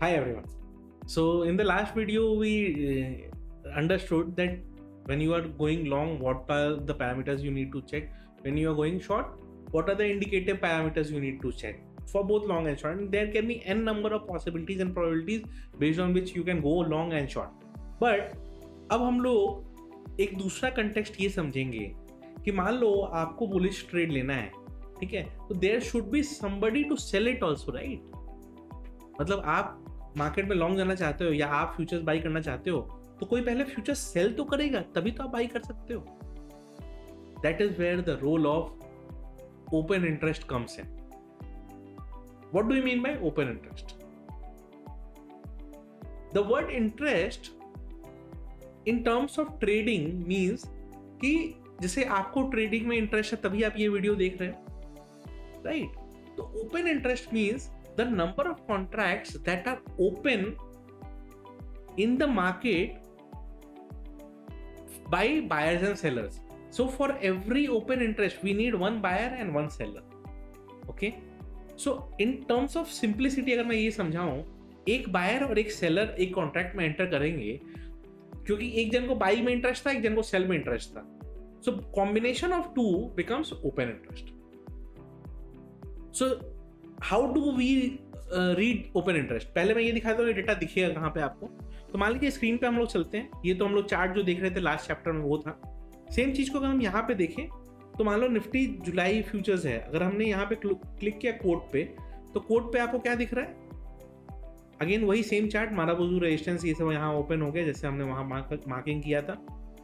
Hi everyone. So in the last video we understood that when you are going long, what are the parameters you need to check. When you are going short, what are the indicative parameters you need to check for both long and short. And there can be n number of possibilities and probabilities based on which you can go long and short. But अब हम लोग एक दूसरा context ये समझेंगे कि मान लो आपको बुलिश ट्रेड लेना है, ठीक है, तो there should be somebody to sell it also, right? मतलब आप मार्केट में लॉन्ग जाना चाहते हो या आप फ्यूचर्स बाई करना चाहते हो, तो कोई पहले फ्यूचर्स सेल तो करेगा, तभी तो आप बाई कर सकते हो. That is where the role of open interest comes in. What do you mean by open interest? The word interest in terms of trading means कि जैसे आपको ट्रेडिंग में इंटरेस्ट है तभी आप ये वीडियो देख रहे हो, राइट? तो open interest means the number of contracts that are open in the market by buyers and sellers. So for every open interest we need one buyer and one seller. Okay, so in terms of simplicity अगर मैं ये समझाऊं, एक buyer और एक seller एक contract में enter करेंगे क्योंकि एक जन को बाई में इंटरेस्ट था, एक जन को सेल में इंटरेस्ट था. So combination of two becomes open interest. So how do we read open interest? पहले मैं ये दिखाता हूँ, डेटा दिखेगा कहाँ पे आपको. तो मान लीजिए स्क्रीन पे हम लोग चलते हैं. ये तो हम लोग चार्ट जो देख रहे थे लास्ट चैप्टर में वो था. सेम चीज को अगर हम यहाँ पे देखें तो मान लो निफ्टी जुलाई फ्यूचर्स है. अगर हमने यहाँ पे क्लिक किया कोड पे, तो कोड पे आपको क्या दिख रहा है? अगेन वही सेम चार्ट, माराबुजू रेजिस्टेंस ये सब यहाँ ओपन हो गया, जैसे हमने वहाँ मार्किंग किया था,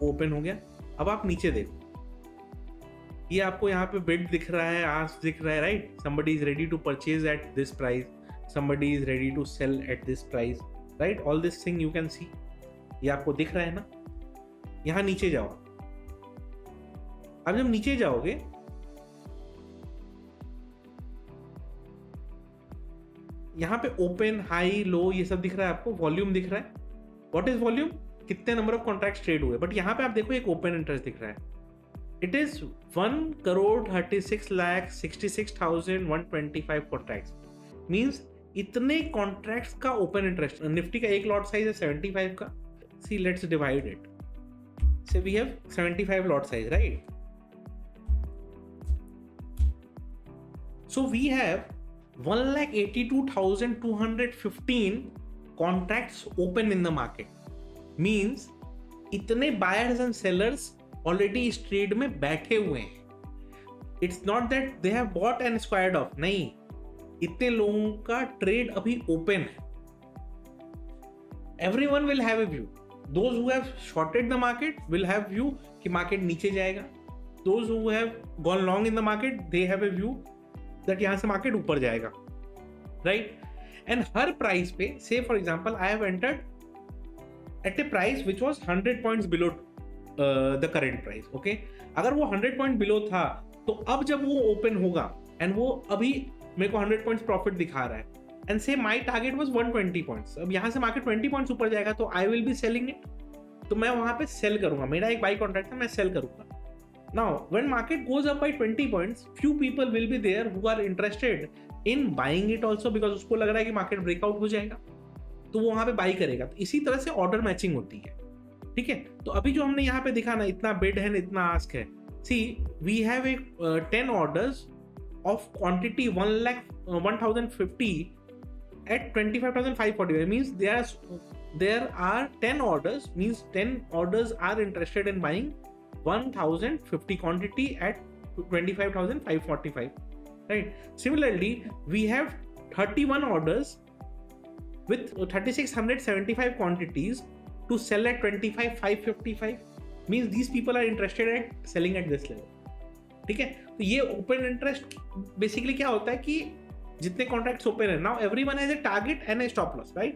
ओपन हो गया. अब आप नीचे देखो, ये आपको यहाँ पे बिड दिख रहा है, आस्क दिख रहा है, right? somebody is ready to purchase at this price, somebody is ready to sell at this price, right? all this thing you can see, ये आपको दिख रहा है ना. यहाँ नीचे जाओ. अब जब नीचे जाओगे यहाँ पे ओपन, हाई, लो ये सब दिख रहा है आपको. वॉल्यूम दिख रहा है. What is volume? कितने नंबर ऑफ कॉन्ट्रैक्ट्स ट्रेड हुए. बट यहाँ पे आप देखो एक ओपन इंटरेस्ट दिख रहा है. It is 1,36,66,125 contracts. मीन्स इतने कॉन्ट्रैक्ट्स का ओपन इंटरेस्ट. निफ्टी का एक लॉट साइज है 75 का. See let's divide it. So we have 75 lot size, right? So we have 1,82,215 contracts open in the market. Means इतने बायर्स एंड सेलर्स ऑलरेडी इस trade में बैठे हुए हैं. It's not that they have bought and squared off. नहीं, इतने लोगों का ट्रेड अभी ओपन है. Everyone will have a view. Those who have shorted the market will have view कि मार्केट नीचे जाएगा. Those who have gone long in the market they have a view that यहां से मार्केट ऊपर जाएगा, right? And her price पे, say for example I have entered at a price which was 100 points below the current price. Okay, अगर वो 100 point below था, तो अब जब वो ओपन होगा एंड वो अभी मेरे को 100 पॉइंट्स प्रॉफिट दिखा रहा है एंड से माय टारगेट वाज 120 पॉइंट्स. अब यहाँ से मार्केट 20 पॉइंट्स ऊपर जाएगा तो I will be selling it. तो मैं वहां पे सेल करूंगा. मेरा एक बाई कॉन्ट्रैक्ट है, मैं सेल करूंगा. Now when market goes up by 20 points, few people will be there who are interested in buying it also, because उसको लग रहा है कि मार्केट ब्रेकआउट हो जाएगा, तो वो वहां पे बाई करेगा. तो इसी तरह से ऑर्डर मैचिंग होती है, ठीक है? तो अभी जो हमने यहाँ पे दिखा ना, इतना बिड है, इतना आस्क है. सी वी हैव एक 10 orders of quantity 1,50 at 25,545. means there are 10 orders, means 10 orders are interested in buying 1,050 quantity at 25,545, right? Similarly, we have 31 orders with 3,675 quantities to sell at 25,555. means these people are interested at selling at this level, ठीक है? तो ये open interest basically क्या होता है कि जितने contracts open है, now everyone has a target and a stop loss, right?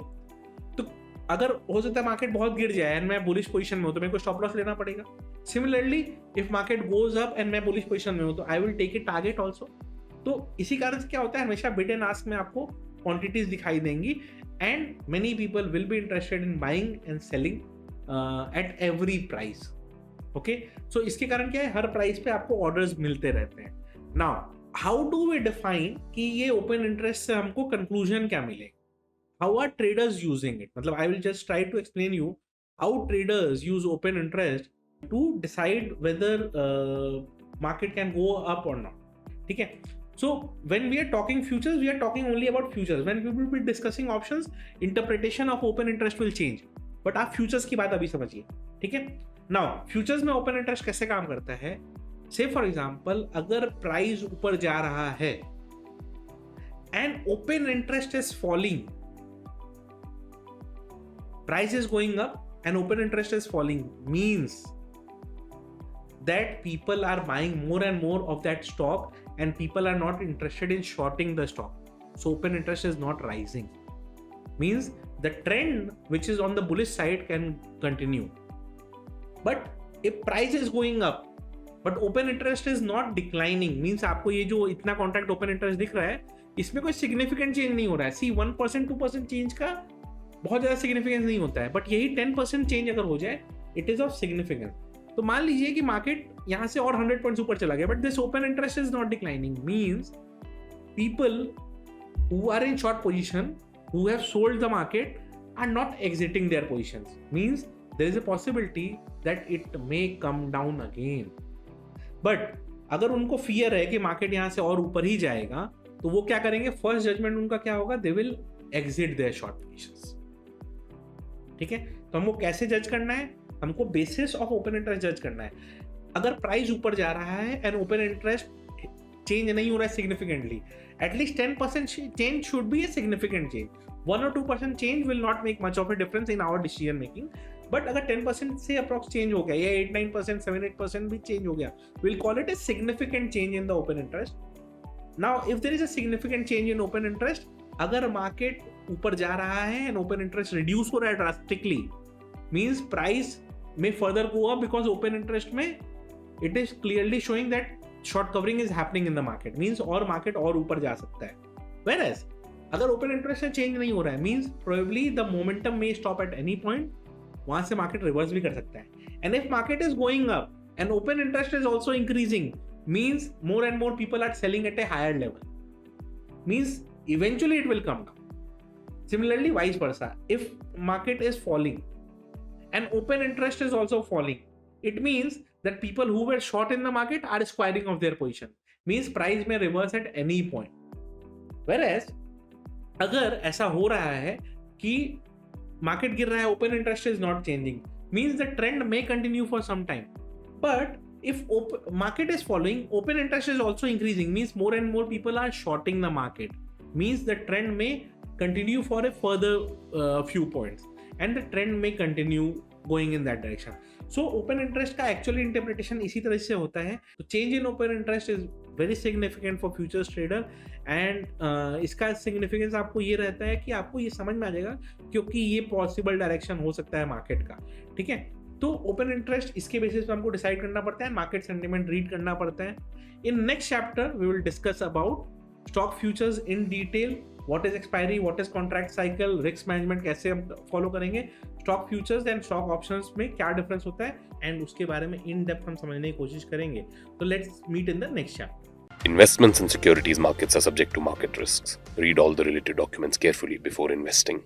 तो अगर हो सकता है मार्केट बहुत गिर जाए एंड मैं बुलिश पोजीशन में हूं, तो मेरे को स्टॉप लॉस लेना पड़ेगा. Similarly if market goes up and मैं बुलिश पोजीशन में हूं, तो I will take a target also. तो इसी कारण से क्या होता है, हमेशा बिड एंड आस्क में आपको क्वांटिटीज दिखाई देंगी and many people will be interested in buying and selling at every price. Okay, so इसके कारण क्या है, हर प्राइस पे आपको ऑर्डर्स मिलते रहते हैं. Now how do we define कि ये ओपन इंटरेस्ट से हमको कंक्लूजन क्या मिले? how are traders using it? मतलब I will just try to explain you how traders use open interest to decide whether market can go up or not. ठीक है? So when we are talking futures, we are talking only about futures. When we will be discussing options, interpretation of open interest will change. But आप futures की बात अभी समझिए, ठीक है? Now futures में open interest कैसे काम करता है? Say for example, अगर प्राइस ऊपर जा रहा है and open interest is falling, price is going up and open interest is falling, means that people are buying more and more of that stock and people are not interested in shorting the stock. So open interest is not rising. Means the trend which is on the bullish side can continue. But if price is going up but open interest is not declining, means आपको ये जो इतना contract open interest दिख रहा है इसमें कोई significant change नहीं हो रहा है. सी 1% 2% चेंज का बहुत ज़्यादा सिग्निफिकेंस नहीं होता है, बट यही 10% चेंज अगर हो जाए इट इज ऑफ सिग्निफिकेंस. तो मान लीजिए कि मार्केट यहाँ से और 100 पॉइंट्स ऊपर चला गया but this open interest is not declining, means people who are in short position who have sold the market are not exiting their positions, means there is a possibility that it may come down again. But अगर उनको fear है कि market यहाँ से और ऊपर ही जाएगा तो वो क्या करेंगे, फर्स्ट जजमेंट उनका क्या होगा, they will exit their short positions. ठीक है, तो हमको कैसे जज करना है, हमको बेसिस ऑफ ओपन इंटरेस्ट जज करना है. अगर प्राइस ऊपर जा रहा है एंड ओपन इंटरेस्ट चेंज नहीं हो रहा है significantly, at least 10% change should be a significant change. 1 or 2% change will not make much of a difference in our decision making. But अगर 10% से अप्रॉक्स चेंज हो गया या 8-9%, 7-8% भी चेंज हो गया, will call it a significant change in the open interest. Now if there is a significant change in open interest, अगर market ऊपर जा रहा है एंड ओपन इंटरेस्ट रिड्यूस हो रहा है drastically, means price may further go up because open interest में it is clearly showing that short covering is happening in the market, means और market और ऊपर जा सकता है. Whereas अगर open interest में change नहीं हो रहा है, means probably the momentum may stop at any point, वहाँ से market reverse भी कर सकता है. And if market is going up and open interest is also increasing, means more and more people are selling at a higher level, means eventually it will come down. Similarly vice versa, if market is falling and open interest is also falling, it means that people who were short in the market are squaring off their position, means price may reverse at any point. Whereas अगर ऐसा हो रहा है कि market गिर रहा है, open interest is not changing, means the trend may continue for some time. But if market is falling, open interest is also increasing, means more and more people are shorting the market, means the trend may continue for a further few points and the trend may continue going in that direction. So open interest का actually interpretation इसी तरह से होता है. तो change in open interest is very significant for futures trader and इसका significance आपको ये रहता है कि आपको ये समझ में आ जाएगा क्योंकि ये possible direction हो सकता है मार्केट का. ठीक है, तो ओपन इंटरेस्ट इसके बेसिस पे हमको डिसाइड करना पड़ता है, मार्केट सेंटिमेंट रीड करना पड़ता है. In next chapter we will discuss about stock futures in detail, what is expiry, what is contract cycle, risk management कैसे हम फॉलो करेंगे, stock futures and stock options में क्या डिफरेंस होता है, एंड उसके बारे में इन डेप्थ हम समझने की कोशिश करेंगे. तो let's meet in the next chapter. Investments in securities markets are subject to market risks. Read all the related documents carefully before investing.